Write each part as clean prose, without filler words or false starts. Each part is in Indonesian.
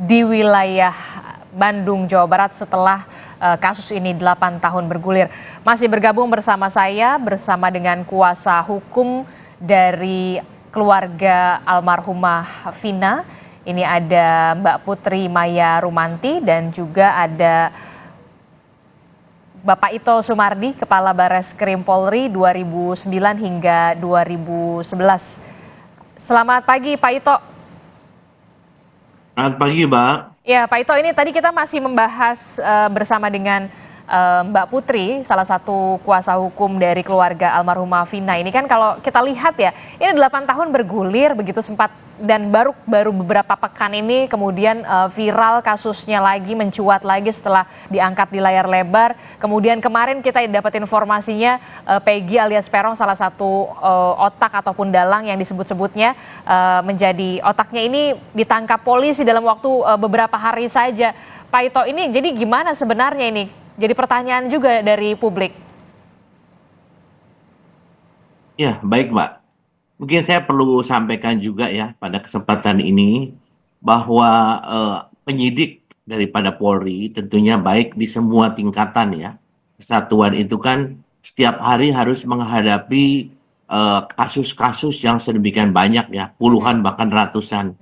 di wilayah Bandung, Jawa Barat setelah kasus ini 8 tahun bergulir. Masih bergabung bersama saya, bersama dengan kuasa hukum dari keluarga almarhumah Vina. Ini ada Mbak Putri Maya Rumanti dan juga ada Bapak Ito Sumardi, Kepala Bareskrim Polri 2009 hingga 2011. Selamat pagi Pak Ito. Selamat pagi, Mbak. Ya Pak Ito, ini tadi kita masih membahas bersama dengan Mbak Putri, salah satu kuasa hukum dari keluarga almarhumah Vina. Ini kan kalau kita lihat ya, ini 8 tahun bergulir begitu sempat, dan baru beberapa pekan ini kemudian viral kasusnya lagi, mencuat lagi setelah diangkat di layar lebar. Kemudian kemarin kita dapat informasinya Peggy alias Peron, salah satu otak ataupun dalang yang disebut-sebutnya menjadi otaknya, ini ditangkap polisi dalam waktu beberapa hari saja. Pak Ito, ini jadi gimana sebenarnya ini? Jadi pertanyaan juga dari publik. Ya, baik, Mbak. Mungkin saya perlu sampaikan juga ya pada kesempatan ini bahwa penyidik daripada Polri tentunya baik di semua tingkatan ya. Kesatuan itu kan setiap hari harus menghadapi kasus-kasus yang sedemikian banyak ya, puluhan bahkan ratusan.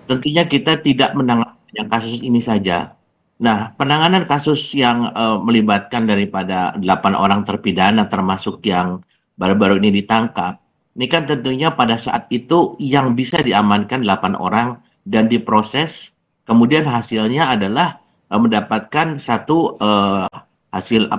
Tentunya kita tidak menangani yang kasus ini saja. Nah, penanganan kasus yang melibatkan daripada 8 orang terpidana termasuk yang baru-baru ini ditangkap, ini kan tentunya pada saat itu yang bisa diamankan 8 orang dan diproses, kemudian hasilnya adalah mendapatkan satu hasil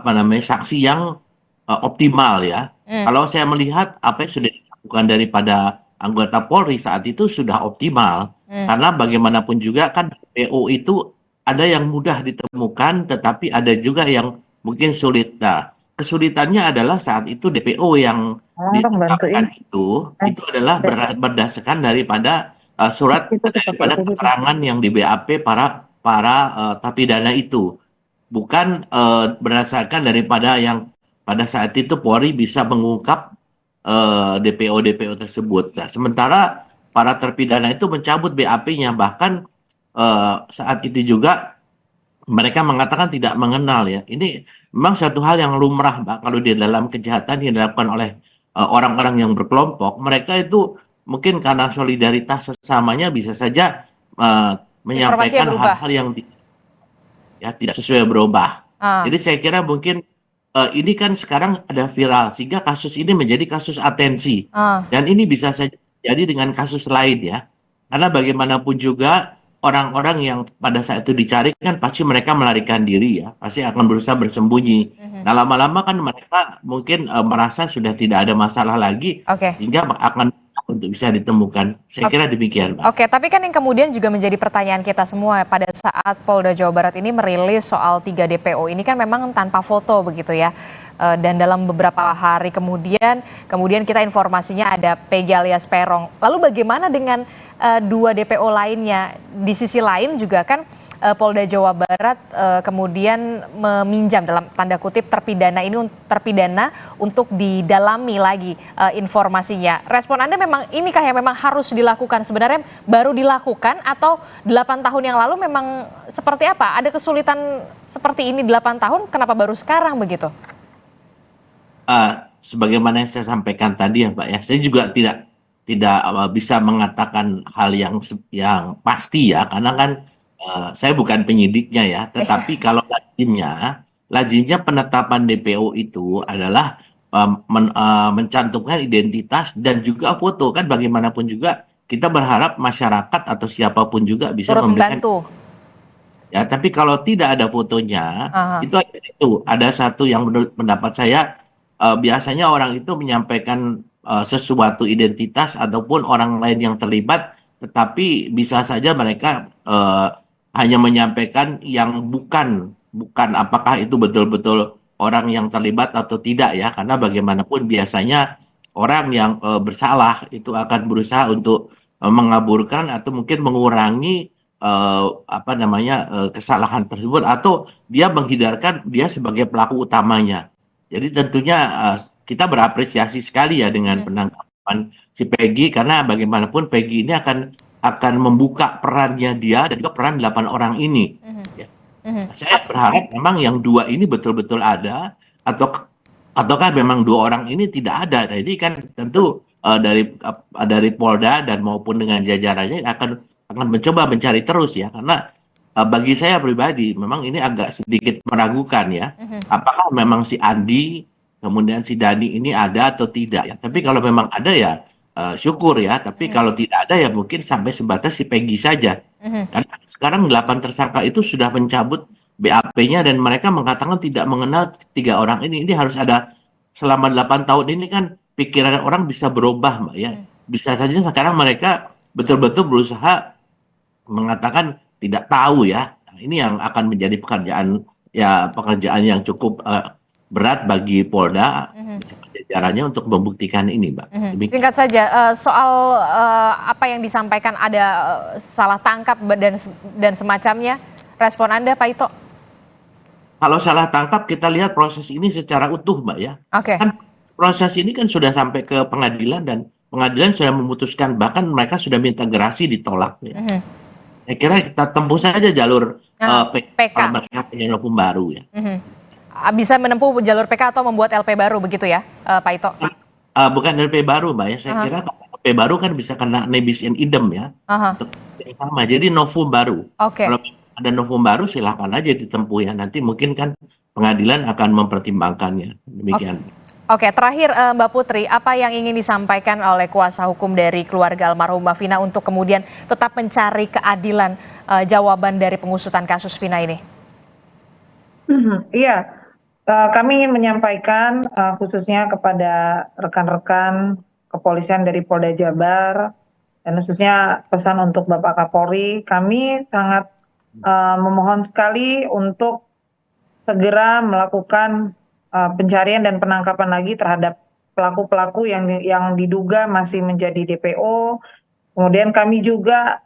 saksi yang optimal ya. Kalau saya melihat apa yang sudah dilakukan daripada anggota Polri saat itu sudah optimal, karena bagaimanapun juga kan DPO itu ada yang mudah ditemukan, tetapi ada juga yang mungkin sulit. Nah, kesulitannya adalah saat itu DPO yang ditetapkan itu adalah berdasarkan daripada surat daripada keterangan yang di BAP para terpidana itu, bukan berdasarkan daripada yang pada saat itu Polri bisa mengungkap DPO tersebut. Nah, sementara para terpidana itu mencabut BAP-nya, bahkan saat itu juga mereka mengatakan tidak mengenal ya. Ini memang satu hal yang lumrah, Mbak, kalau di dalam kejahatan yang dilakukan oleh orang-orang yang berkelompok. Mereka itu mungkin karena solidaritas sesamanya bisa saja Informasinya menyampaikan berubah. hal-hal yang tidak sesuai, berubah. Jadi saya kira mungkin ini kan sekarang ada viral sehingga kasus ini menjadi kasus atensi. Dan ini bisa saja jadi dengan kasus lain ya. Karena bagaimanapun juga orang-orang yang pada saat itu dicari kan pasti mereka melarikan diri ya, pasti akan berusaha bersembunyi. Nah, lama-lama kan mereka mungkin merasa sudah tidak ada masalah lagi, Oke. sehingga akan untuk bisa ditemukan. Saya kira demikian, Mbak. Oke, tapi kan yang kemudian juga menjadi pertanyaan kita semua pada saat Polda Jawa Barat ini merilis soal 3 DPO ini kan memang tanpa foto begitu ya. Dan dalam beberapa hari kemudian kita informasinya ada Peggy alias Peron. Lalu bagaimana dengan 2 DPO lainnya? Di sisi lain juga kan Polda Jawa Barat kemudian meminjam dalam tanda kutip terpidana untuk didalami lagi informasinya. Respon Anda memang inikah yang memang harus dilakukan? Sebenarnya baru dilakukan atau 8 tahun yang lalu memang seperti apa? Ada kesulitan seperti ini 8 tahun, kenapa baru sekarang begitu? Sebagaimana yang saya sampaikan tadi ya, Pak ya, saya juga tidak bisa mengatakan hal yang pasti ya, karena kan saya bukan penyidiknya ya. Tetapi kalau lazimnya penetapan DPO itu adalah mencantumkan identitas dan juga foto, kan bagaimanapun juga kita berharap masyarakat atau siapapun juga bisa Turut memberikan membantu. ya. Tapi kalau tidak ada fotonya, itu ada satu yang menurut pendapat saya biasanya orang itu menyampaikan sesuatu identitas ataupun orang lain yang terlibat, tetapi bisa saja mereka hanya menyampaikan yang bukan apakah itu betul-betul orang yang terlibat atau tidak ya, karena bagaimanapun biasanya orang yang bersalah itu akan berusaha untuk mengaburkan atau mungkin mengurangi kesalahan tersebut, atau dia menghindarkan dia sebagai pelaku utamanya. Jadi tentunya kita berapresiasi sekali ya dengan penangkapan si Peggy, karena bagaimanapun Peggy ini akan akan membuka perannya dia dan juga peran 8 orang ini. Mhm. Ya. Mhm. Saya berharap memang yang dua ini betul-betul ada, atau ataukah memang dua orang ini tidak ada. Nah, ini kan tentu dari Polda dan maupun dengan jajarannya akan mencoba mencari terus ya, karena bagi saya pribadi memang ini agak sedikit meragukan ya, Mhm. apakah memang si Andi kemudian si Dani ini ada atau tidak ya. Tapi kalau memang ada ya syukur ya. Tapi Mhm. kalau tidak ada ya mungkin sampai sebatas si Peggy saja. Mhm. Karena sekarang 8 tersangka itu sudah mencabut BAP-nya dan mereka mengatakan tidak mengenal tiga orang ini. Ini harus ada selama 8 tahun ini kan pikiran orang bisa berubah, Mbak ya. Mhm. Bisa saja sekarang mereka betul-betul berusaha mengatakan tidak tahu ya. Nah, ini yang akan menjadi pekerjaan yang cukup berat bagi Polda Mhm. beserta jajarannya untuk membuktikan ini, Mbak. Mhm. Demikian. Singkat saja, soal, apa yang disampaikan ada, salah tangkap dan semacamnya, respon Anda, Pak Ito? Kalau salah tangkap kita lihat proses ini secara utuh, Mbak ya. Oke. Kan proses ini kan sudah sampai ke pengadilan dan pengadilan sudah memutuskan, bahkan mereka sudah minta gerasi ditolak ya. Mhm. Saya kira kita tempuh saja jalur PK. kalau mereka punya novum baru ya. Mhm. Bisa menempuh jalur PK atau membuat LP baru begitu ya, Pak Ito? Bukan LP baru, Mbak ya. Saya Aha. kira kalau LP baru kan bisa kena nebis in idem ya. Aha. Untuk yang sama. Jadi novum baru. Oke. Kalau ada novum baru silahkan aja ditempuh ya. Nanti mungkin kan pengadilan akan mempertimbangkannya. Ok Demikian. oke, terakhir, Mbak Putri, apa yang ingin disampaikan oleh kuasa hukum dari keluarga almarhumah Vina untuk kemudian tetap mencari keadilan, jawaban dari pengusutan kasus Vina ini? Iya, kami ingin menyampaikan khususnya kepada rekan-rekan kepolisian dari Polda Jabar dan khususnya pesan untuk Bapak Kapolri, kami sangat memohon sekali untuk segera melakukan pencarian dan penangkapan lagi terhadap pelaku-pelaku yang diduga masih menjadi DPO. Kemudian kami juga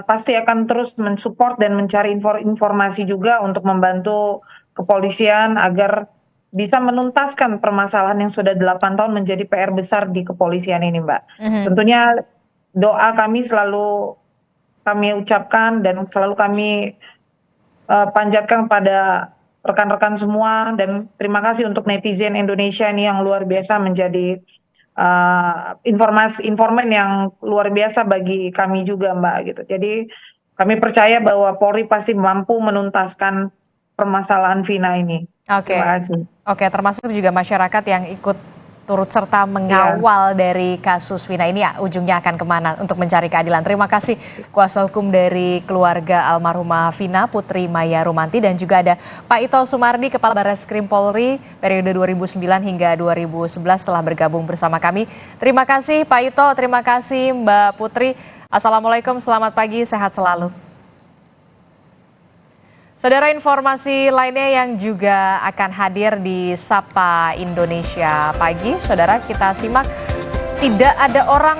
pasti akan terus mensupport dan mencari informasi juga untuk membantu kepolisian agar bisa menuntaskan permasalahan yang sudah 8 tahun menjadi PR besar di kepolisian ini, Mbak. Mhm. Tentunya doa kami selalu kami ucapkan dan selalu kami panjatkan pada rekan-rekan semua dan terima kasih untuk netizen Indonesia ini yang luar biasa menjadi informan yang luar biasa bagi kami juga, Mbak, gitu. Jadi kami percaya bahwa Polri pasti mampu menuntaskan permasalahan Vina ini. Oke. Terima kasih. Oke, termasuk juga masyarakat yang ikut turut serta Iya. mengawal dari kasus Vina ini ya, ujungnya akan kemana untuk mencari keadilan. Terima kasih kuasa hukum dari keluarga almarhumah Vina, Putri Maya Rumanti, dan juga ada Pak Ito Sumardi, Kepala Barreskrim Polri periode 2009 hingga 2011 telah bergabung bersama kami. Terima kasih Pak Ito, terima kasih Mbak Putri. Assalamualaikum, selamat pagi, sehat selalu. Saudara, informasi lainnya yang juga akan hadir di Sapa Indonesia Pagi. Saudara, kita simak, tidak ada orang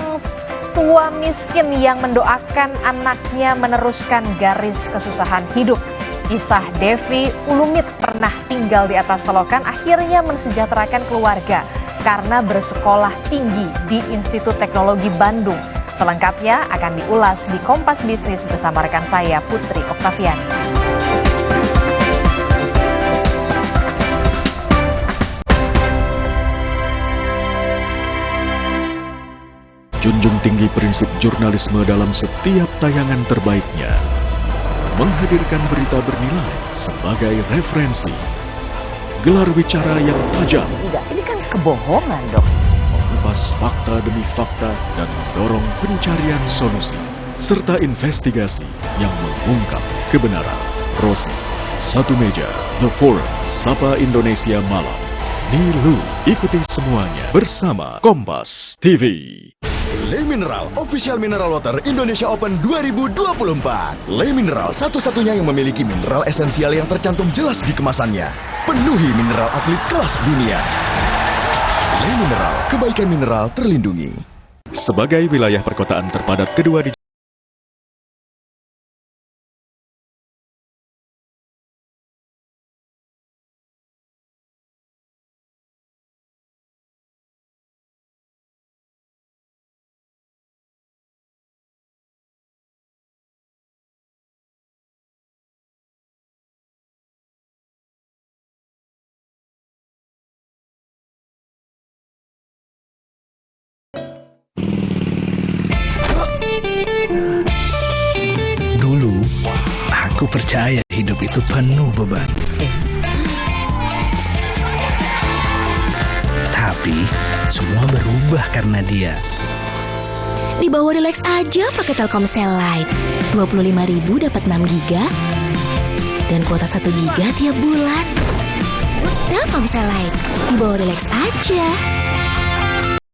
tua miskin yang mendoakan anaknya meneruskan garis kesusahan hidup. Kisah Devi Ulumit pernah tinggal di atas selokan akhirnya mensejahterakan keluarga karena bersekolah tinggi di Institut Teknologi Bandung. Selengkapnya akan diulas di Kompas Bisnis bersama rekan saya Putri Oktaviani. Junjung tinggi prinsip jurnalisme dalam setiap tayangan terbaiknya. Menghadirkan berita bernilai sebagai referensi. Gelar bicara yang tajam. Tidak, ini kan kebohongan, Dok. Mengupas fakta demi fakta dan mendorong pencarian solusi. Serta investigasi yang mengungkap kebenaran. Rosi, Satu Meja, The Forum, Sapa Indonesia Malam. Nilu, ikuti semuanya bersama Kompas TV. Le Mineral, official mineral water Indonesia Open 2024. Le Mineral satu-satunya yang memiliki mineral esensial yang tercantum jelas di kemasannya. Penuhi mineral atlet kelas dunia. Le Mineral, kebaikan mineral terlindungi. Sebagai wilayah perkotaan terpadat kedua di Aku percaya hidup itu penuh beban. Tapi semua berubah karena dia. Di bawah Relax aja pakai Telkomsel Lite. 25.000 dapat 6 giga dan kuota 1 giga tiap bulan. Telkomsel Lite, di bawah Relax aja.